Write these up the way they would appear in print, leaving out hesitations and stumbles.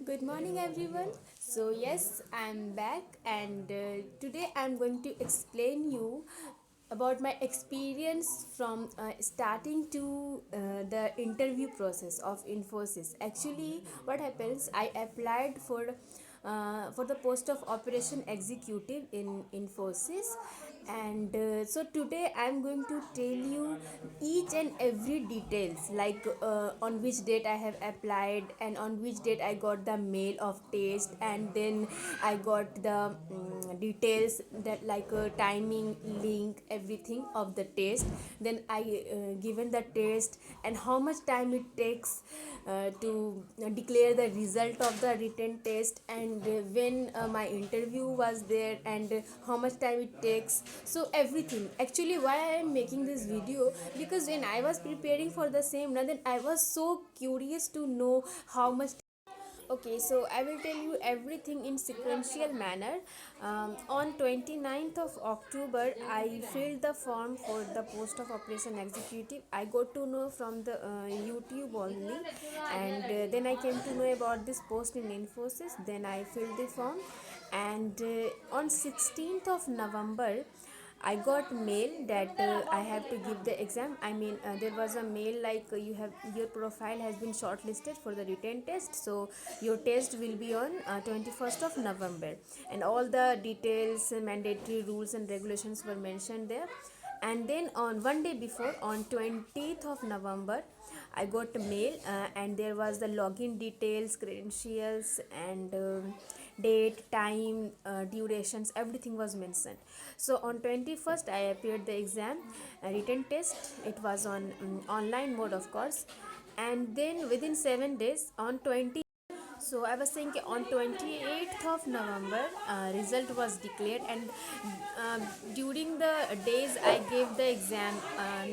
Good morning, everyone. So yes, I'm back, and today I'm going to explain you about my experience from starting to the interview process of INFOSYS. Actually, what happens? I applied for the post of operation executive in INFOSYS, and so today I'm going to tell you each and every details, like on which date I have applied and on which date I got the mail of test, and then I got the details, that like timing, link, everything of the test. Then I given the test and how much time it takes to declare the result of the written test, and when my interview was there, and how much time it takes. So everything, actually, why I am making this video, because when I was preparing for the same, now then I was so curious to know how much. Okay, so I will tell you everything in sequential manner. On 29th of October, I filled the form for the post of operation executive. I got to know from the YouTube only, and then I came to know about this post in Infosys. Then I filled the form, and on 16th of November, I got mail that I have to give the exam. I mean, there was a mail like your profile has been shortlisted for the written test. So your test will be on 21st of November, and all the details, mandatory rules and regulations were mentioned there. And then on one day before, on 20th of November, I got a mail, and there was the login details, credentials, and date, time, durations, everything was mentioned. So on 21st, I appeared the exam, written test. It was on online mode, of course. And then within 7 days, on 20, so I was saying on 28th of November, result was declared, and um, during the days I gave the exam,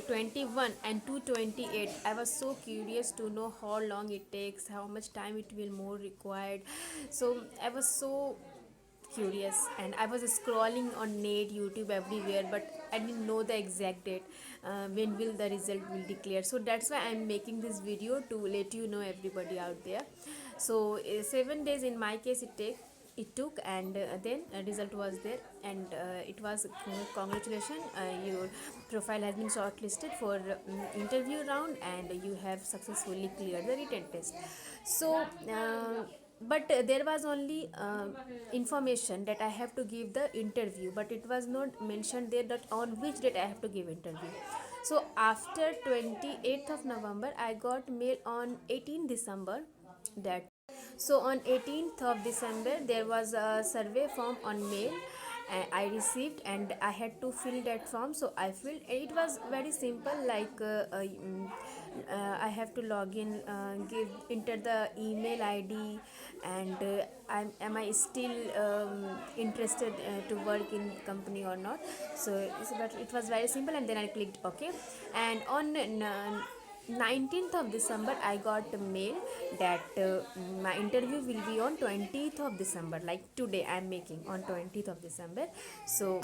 21 and 228, I was so curious to know how long it takes, how much time it will more required. So I was so curious, and I was scrolling on net, YouTube, everywhere, but I didn't know the exact date, when will the result will declare. So that's why I'm making this video, to let you know, everybody out there. So 7 days in my case it took, and then a result was there, and it was congratulations, your profile has been shortlisted for interview round, and you have successfully cleared the written test. So but there was only information that I have to give the interview, but it was not mentioned there that on which date I have to give interview. So after 28th of November, I got mail on 18 December, that so on 18th of December there was a survey form on mail, I received, and I had to fill that form. So I filled, and it was very simple, like I have to log in, give enter the email ID, and am I still interested to work in company or not. So but it was very simple, and then I clicked OK. And on 19th of December, I got a mail that my interview will be on 20th of December, like today I'm making on 20th of December. So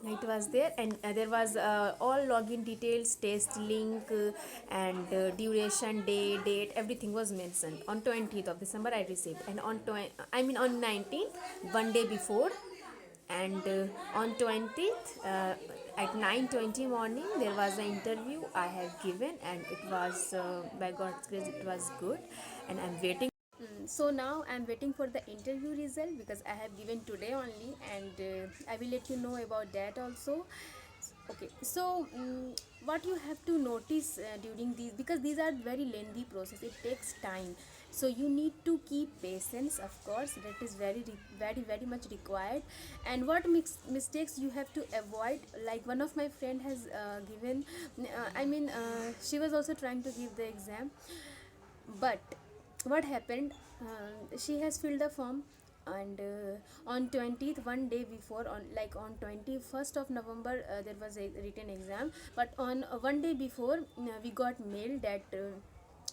it was there, and there was all login details, test link, and duration, day, date, everything was mentioned. On 20th of December I received, and on 19th, one day before, and on 20th, at 9:20 morning, there was an interview I have given, and it was, by God's grace, it was good, and I'm waiting. So now I'm waiting for the interview result, because I have given today only, and I will let you know about that also. Okay, so what you have to notice during these, because these are very lengthy process, it takes time. So you need to keep patience, of course, that is very much required. And what mistakes you have to avoid, like one of my friend has given, she was also trying to give the exam, but what happened, she has filled the form, and on 20th, one day before, on 21st of November, there was a written exam, but on one day before, we got mail that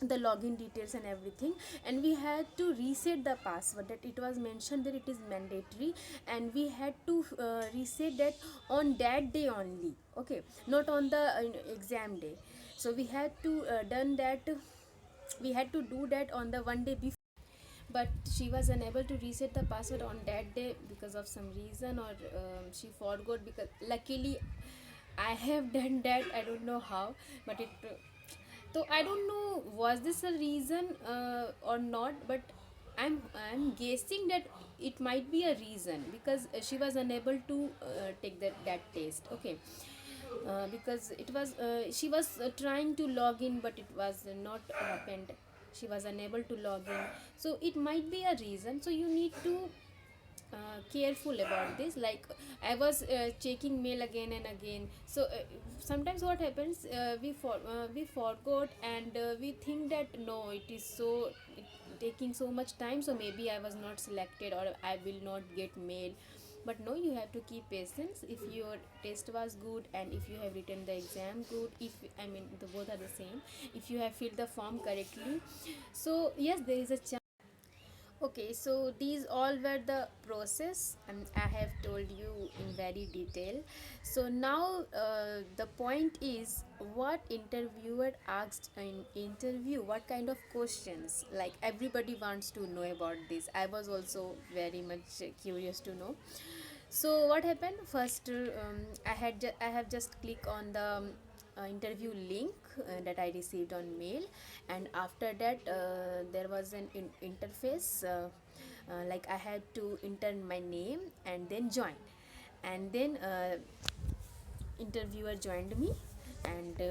the login details and everything, and we had to reset the password, that it was mentioned that it is mandatory, and we had to reset that on that day only, okay, not on the exam day. So we had to do that on the one day before. but she was unable to reset the password on that day because of some reason, or she forgot. Because luckily I have done that, I don't know how, but it so I don't know was this a reason or not, but I'm guessing that it might be a reason, because she was unable to take that test. Okay. Because it was she was trying to log in, but it was not happened. She was unable to log in, so it might be a reason. So you need to careful about this. Like, I was checking mail again and again. So sometimes what happens, we forgot, and we think that no, it taking so much time, so maybe I was not selected, or I will not get mail. But no, you have to keep patience. If your test was good, and if you have written the exam good, if I mean the both are the same, if you have filled the form correctly, so yes, there is a chance. Okay, so these all were the process, and I have told you in very detail. So now the point is, what interviewer asked in interview, what kind of questions, like everybody wants to know about this. I was also very much curious to know. So what happened first, I have just click on the interview link that I received on mail, and after that there was an interface, like I had to enter my name and then join, and then interviewer joined me, and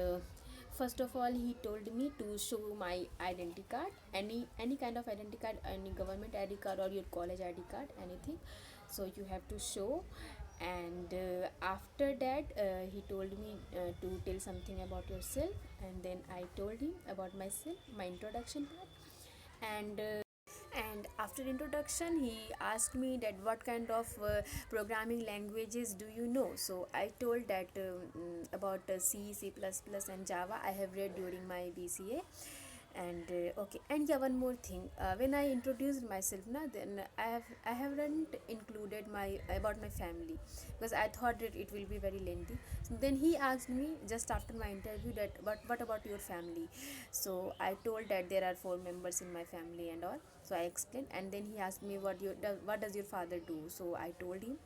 first of all he told me to show my identity card, any kind of identity card, any government ID card or your college ID card, anything. So you have to show. And after that he told me to tell something about yourself, and then I told him about myself, my introduction part. And after introduction he asked me that what kind of programming languages do you know. So I told that about C, C++, and Java I have read during my BCA. And okay, and yeah, one more thing, when I introduced myself now, then I haven't included my about my family, because I thought that it will be very lengthy. So then he asked me just after my interview that what about your family. So I told that there are 4 members in my family and all. So I explained, and then he asked me what does your father do. So I told him,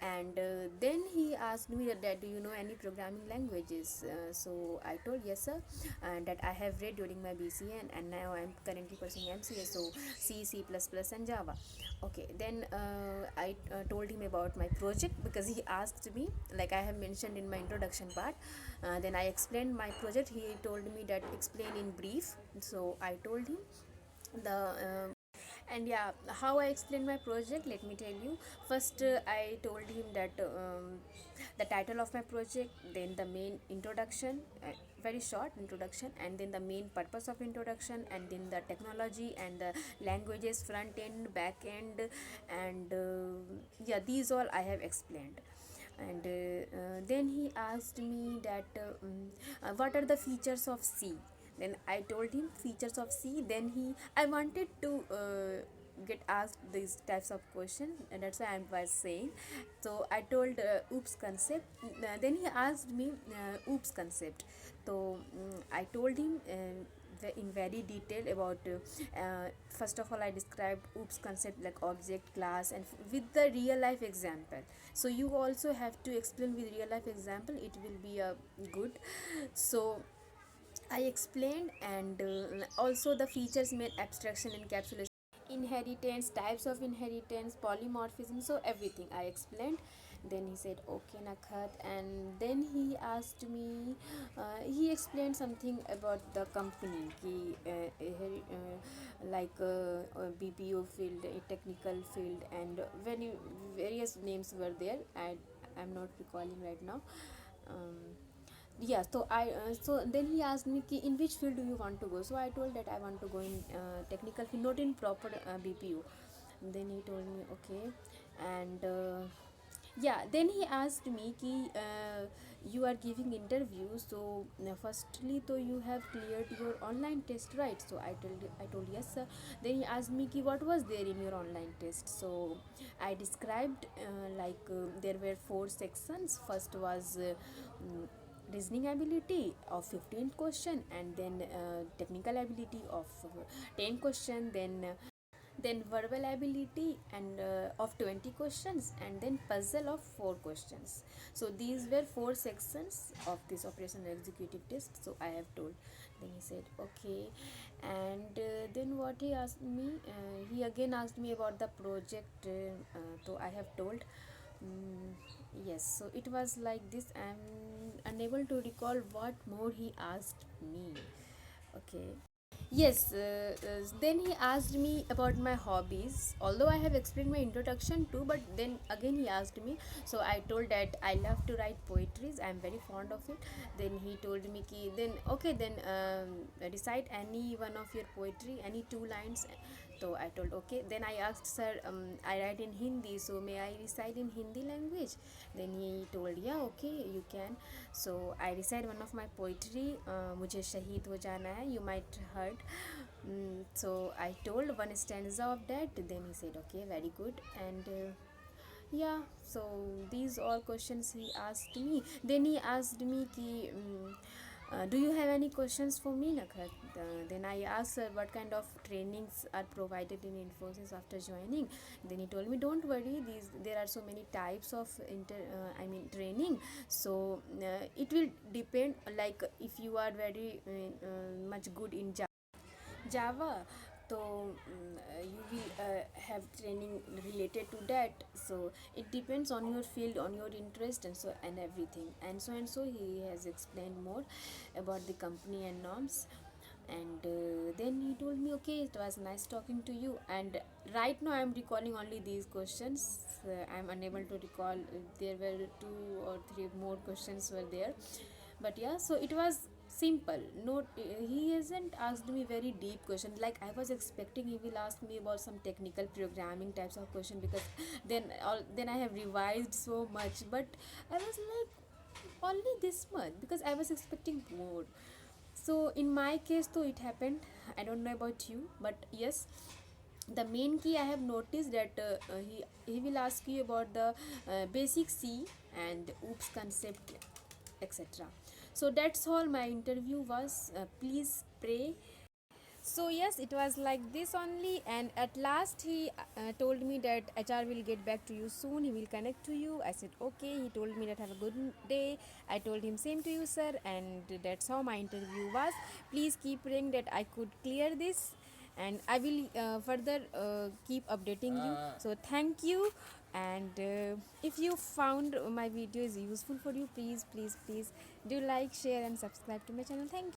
and then he asked me that do you know any programming languages. So I told yes sir, and that I have read during my BCA, and now I'm currently pursuing MCA, so C, C++, and Java. Okay, then I told him about my project, because he asked me, like I have mentioned in my introduction part. Then I explained my project. He told me that explain in brief. So I told him the and yeah, how I explained my project, let me tell you. First I told him that the title of my project, then the main introduction, very short introduction, and then the main purpose of introduction, and then the technology and the languages, front end, back end, and yeah, these all I have explained. And then he asked me that what are the features of C. Then I told him features of C. Then I wanted to get asked these types of question, and that's why I was saying. So I told oops concept. Then he asked me oops concept. So I told him in very detail about first of all I described oops concept, like object, class, and with the real life example. So you also have to explain with real life example, it will be a good. So I explained, and also the features made abstraction, encapsulation, inheritance, types of inheritance, polymorphism, so everything I explained. Then he said okay Nakhat, and then he asked me, he explained something about the company ki, like BPO field, a technical field, and very various names were there. I'm not recalling right now. um, yeah, so I so then he asked me ki, in which field do you want to go. So I told that I want to go in technical field, not in proper BPO. Then he told me okay. And yeah, then he asked me ki, you are giving interview, so firstly so you have cleared your online test, right? So I told yes sir. Then he asked me ki, what was there in your online test. So I described like there were 4 sections. First was reasoning ability of 15 question, and then technical ability of 10 question. then verbal ability and of 20 questions, and then puzzle of 4 questions. So these were 4 sections of this operational executive test. So I have told. Then he said okay. And then what he asked me, he again asked me about the project. So I have told. Mm, yes, so it was like this. I'm unable to recall what more he asked me. Okay. Yes, then he asked me about my hobbies. Although I have explained my introduction too, but then again he asked me. So I told that I love to write poetries. I am very fond of it. Then he told me ki then okay, then recite any one of your poetry, any 2 lines. So I told okay. Then I asked sir, I write in Hindi, so may I recite in Hindi language? Then he told yeah, okay, you can. So I recite one of my poetry, मुझे शहीद हो जाना है. You might heard. So I told one stanza of that. Then he said okay, very good. And yeah, so these all questions he asked me. Then he asked me ki do you have any questions for me, Nakhat? Then I asked her what kind of trainings are provided in Infosys after joining. Then he told me don't worry, these there are so many types of training. So it will depend, like if you are very much good in Java, so you will have training related to that. So it depends on your field, on your interest, and so and everything. And so he has explained more about the company and norms. And then he told me okay, it was nice talking to you. And right now I'm recalling only these questions. I'm unable to recall, there were 2 or 3 more questions were there. But yeah, so it was simple. No, he hasn't asked me very deep question like I was expecting. He will ask me about some technical programming types of question, because then I have revised so much. But I was like only this much, because I was expecting more. So in my case though it happened. I don't know about you, but yes, the main key I have noticed that he will ask you about the basic C and oops concept, etc. So that's all my interview was. Please pray. So yes, it was like this only, and at last he told me that HR will get back to you soon. He will connect to you. I said okay. He told me that have a good day. I told him same to you, sir, and that's how my interview was. Please keep praying that I could clear this, and I will further keep updating you. So thank you. And if you found my video is useful for you, please do like, share, and subscribe to my channel. Thank you.